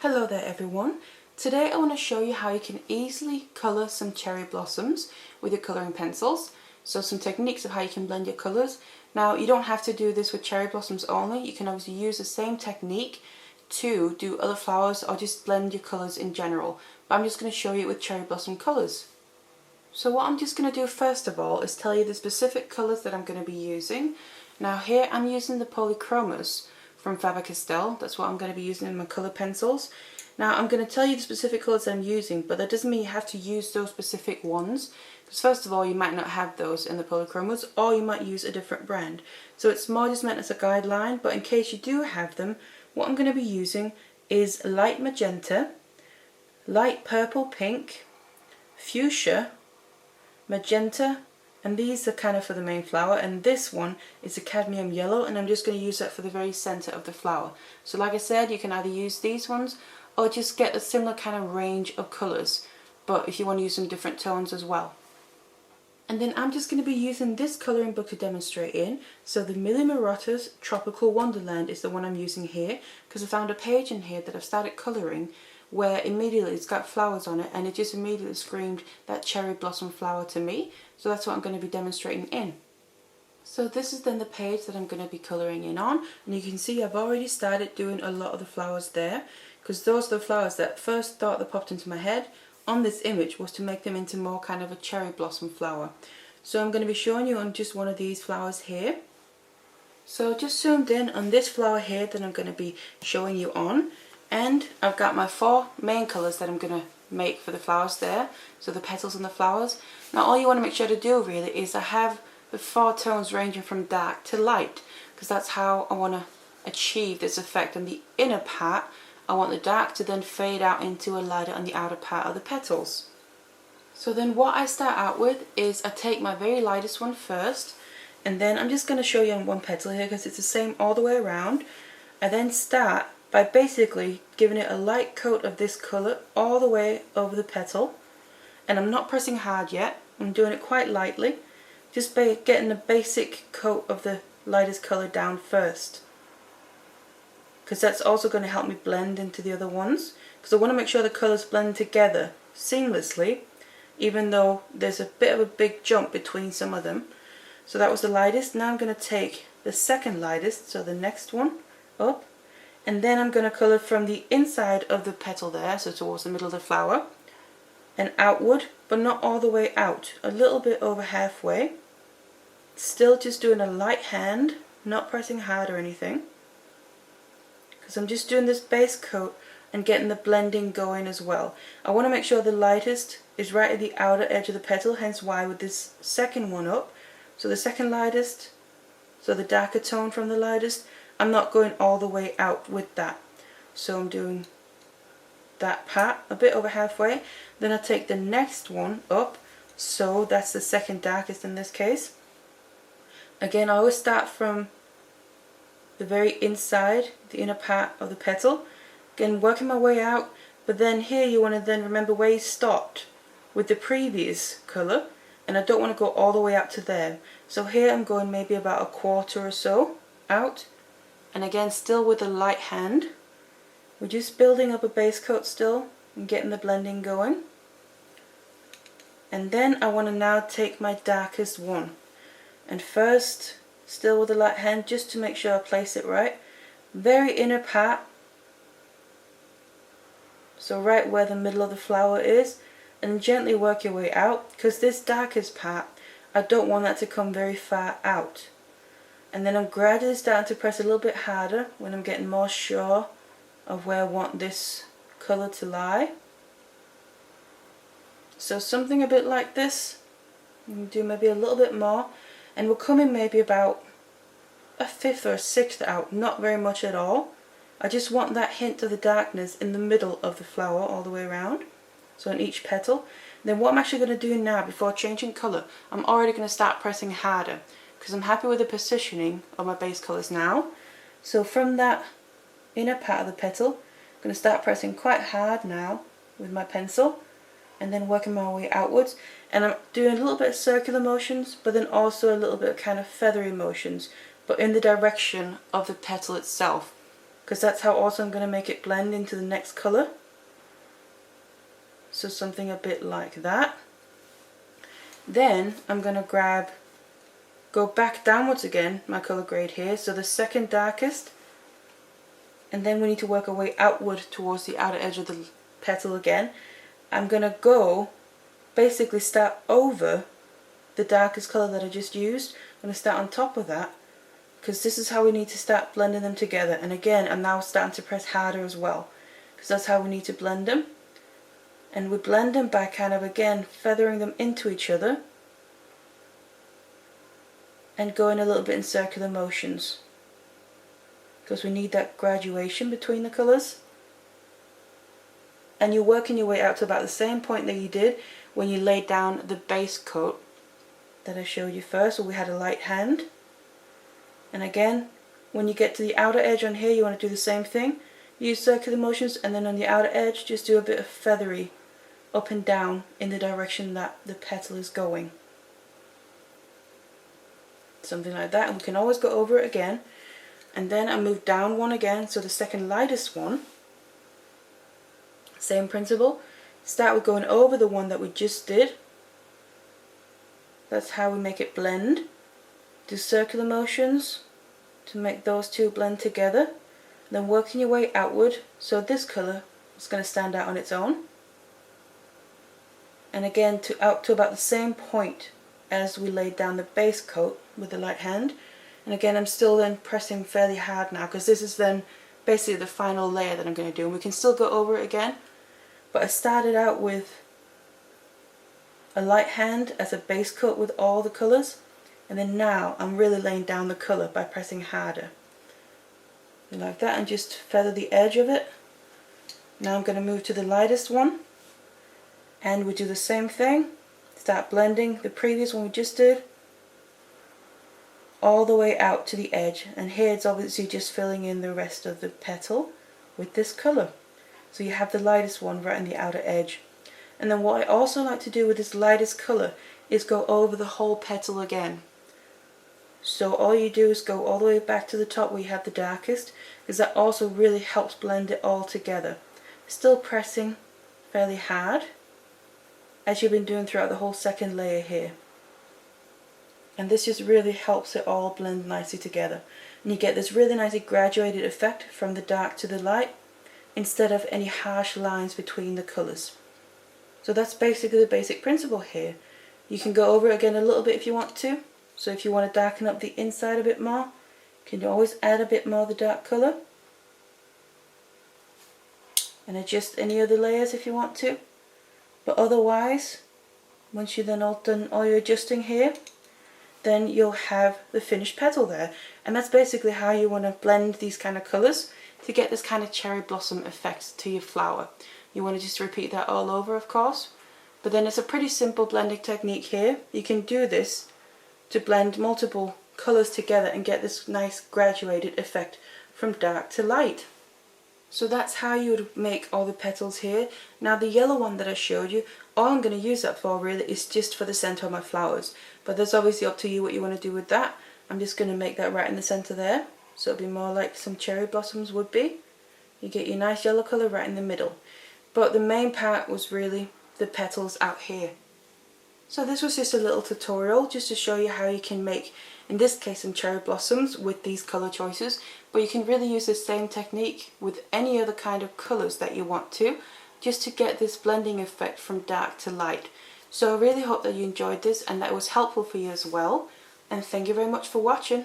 Hello there everyone. Today I want to show you how you can easily colour some cherry blossoms with your colouring pencils. So some techniques of how you can blend your colours. Now you don't have to do this with cherry blossoms only, you can obviously use the same technique to do other flowers or just blend your colours in general. But I'm just going to show you with cherry blossom colours. So what I'm just going to do first of all is tell you the specific colours that I'm going to be using. Now here I'm using the Polychromos from Faber Castell. That's what I'm going to be using in my colour pencils. Now I'm going to tell you the specific colours I'm using, but that doesn't mean you have to use those specific ones, because first of all you might not have those in the Polychromos, or you might use a different brand. So it's more just meant as a guideline, but in case you do have them, what I'm going to be using is light magenta, light purple pink, fuchsia, magenta, and these are kind of for the main flower, and this one is a cadmium yellow, and I'm just going to use that for the very centre of the flower. So like I said, you can either use these ones or just get a similar kind of range of colours, but if you want to use some different tones as well. And then I'm just going to be using this colouring book to demonstrate in. So the Millie Marotta Tropical Wonderland is the one I'm using here, because I found a page in here that I've started colouring where immediately it's got flowers on it and it just immediately screamed that cherry blossom flower to me. So that's what I'm going to be demonstrating in. So this is then the page that I'm going to be colouring in on, and you can see I've already started doing a lot of the flowers there, because those are the flowers that first thought that popped into my head on this image was to make them into more kind of a cherry blossom flower. So I'm going to be showing you on just one of these flowers here. So just zoomed in on this flower here that I'm going to be showing you on. And I've got my four main colours that I'm going to make for the flowers there, so the petals and the flowers. Now all you want to make sure to do really is I have the four tones ranging from dark to light, because that's how I want to achieve this effect. On the inner part I want the dark to then fade out into a lighter on the outer part of the petals. So then what I start out with is I take my very lightest one first, and then I'm just going to show you on one petal here because it's the same all the way around. I then start by basically giving it a light coat of this colour all the way over the petal, and I'm not pressing hard yet, I'm doing it quite lightly, just by getting a basic coat of the lightest colour down first, because that's also going to help me blend into the other ones, because I want to make sure the colours blend together seamlessly, even though there's a bit of a big jump between some of them. So that was the lightest. Now I'm going to take the second lightest, so the next one up, and then I'm going to colour from the inside of the petal there, so towards the middle of the flower, and outward, but not all the way out, a little bit over halfway. Still just doing a light hand, not pressing hard or anything, because I'm just doing this base coat and getting the blending going as well. I want to make sure the lightest is right at the outer edge of the petal, hence why with this second one up, so the second lightest, so the darker tone from the lightest, I'm not going all the way out with that. So I'm doing that part a bit over halfway, then I take the next one up, so that's the second darkest in this case. Again, I always start from the very inside, the inner part of the petal, again working my way out, but then here you want to then remember where you stopped with the previous colour, and I don't want to go all the way out to there. So here I'm going maybe about a quarter or so out, and again still with a light hand, we're just building up a base coat still and getting the blending going. And then I want to now take my darkest one, and first still with a light hand just to make sure I place it right, very inner part, so right where the middle of the flower is, and gently work your way out, because this darkest part I don't want that to come very far out. And then I'm gradually starting to press a little bit harder when I'm getting more sure of where I want this colour to lie. So something a bit like this, you can do maybe a little bit more, and we'll come in maybe about a fifth or a sixth out, not very much at all. I just want that hint of the darkness in the middle of the flower all the way around, so on each petal. Then what I'm actually going to do now before changing colour, I'm already going to start pressing harder, because I'm happy with the positioning of my base colours now. So from that inner part of the petal, I'm going to start pressing quite hard now with my pencil, and then working my way outwards, and I'm doing a little bit of circular motions, but then also a little bit of kind of feathery motions, but in the direction of the petal itself, because that's how also I'm going to make it blend into the next colour. So something a bit like that. Then I'm going to go back downwards again, my colour grade here, so the second darkest, and then we need to work our way outward towards the outer edge of the petal again. I'm going to go basically start over the darkest colour that I just used. I'm going to start on top of that, because this is how we need to start blending them together. And again, I'm now starting to press harder as well, because that's how we need to blend them. And we blend them by kind of, again, feathering them into each other and going a little bit in circular motions, because we need that graduation between the colours. And you're working your way out to about the same point that you did when you laid down the base coat that I showed you first, where we had a light hand. And again, when you get to the outer edge on here, you want to do the same thing. Use circular motions, and then on the outer edge, just do a bit of feathery up and down in the direction that the petal is going. Something like that, and we can always go over it again. And then I move down one again, so the second lightest one. Same principle. Start with going over the one that we just did. That's how we make it blend. Do circular motions to make those two blend together. Then working your way outward, so this colour is going to stand out on its own. And again, out to about the same point as we laid down the base coat with the light hand. And again, I'm still then pressing fairly hard now, because this is then basically the final layer that I'm going to do. And we can still go over it again, but I started out with a light hand as a base coat with all the colours, and then now I'm really laying down the colour by pressing harder. Like that, and just feather the edge of it. Now I'm going to move to the lightest one, and we do the same thing. Start blending the previous one we just did all the way out to the edge, and here it's obviously just filling in the rest of the petal with this colour. So you have the lightest one right on the outer edge. And then what I also like to do with this lightest colour is go over the whole petal again. So all you do is go all the way back to the top where you have the darkest, because that also really helps blend it all together. Still pressing fairly hard, as you've been doing throughout the whole second layer here. And this just really helps it all blend nicely together. And you get this really nicely graduated effect from the dark to the light, instead of any harsh lines between the colours. So that's basically the basic principle here. You can go over it again a little bit if you want to. So if you want to darken up the inside a bit more, you can always add a bit more of the dark colour. And adjust any other layers if you want to. But otherwise, once you've then all done all your adjusting here, then you'll have the finished petal there. And that's basically how you want to blend these kind of colours to get this kind of cherry blossom effect to your flower. You want to just repeat that all over, of course. But then it's a pretty simple blending technique here. You can do this to blend multiple colours together and get this nice graduated effect from dark to light. So that's how you would make all the petals here. Now the yellow one that I showed you, all I'm going to use that for really is just for the centre of my flowers. But that's obviously up to you what you want to do with that. I'm just going to make that right in the centre there. So it'll be more like some cherry blossoms would be. You get your nice yellow colour right in the middle. But the main part was really the petals out here. So this was just a little tutorial just to show you how you can make, in this case, some cherry blossoms with these colour choices. But you can really use the same technique with any other kind of colours that you want to, just to get this blending effect from dark to light. So I really hope that you enjoyed this and that it was helpful for you as well. And thank you very much for watching.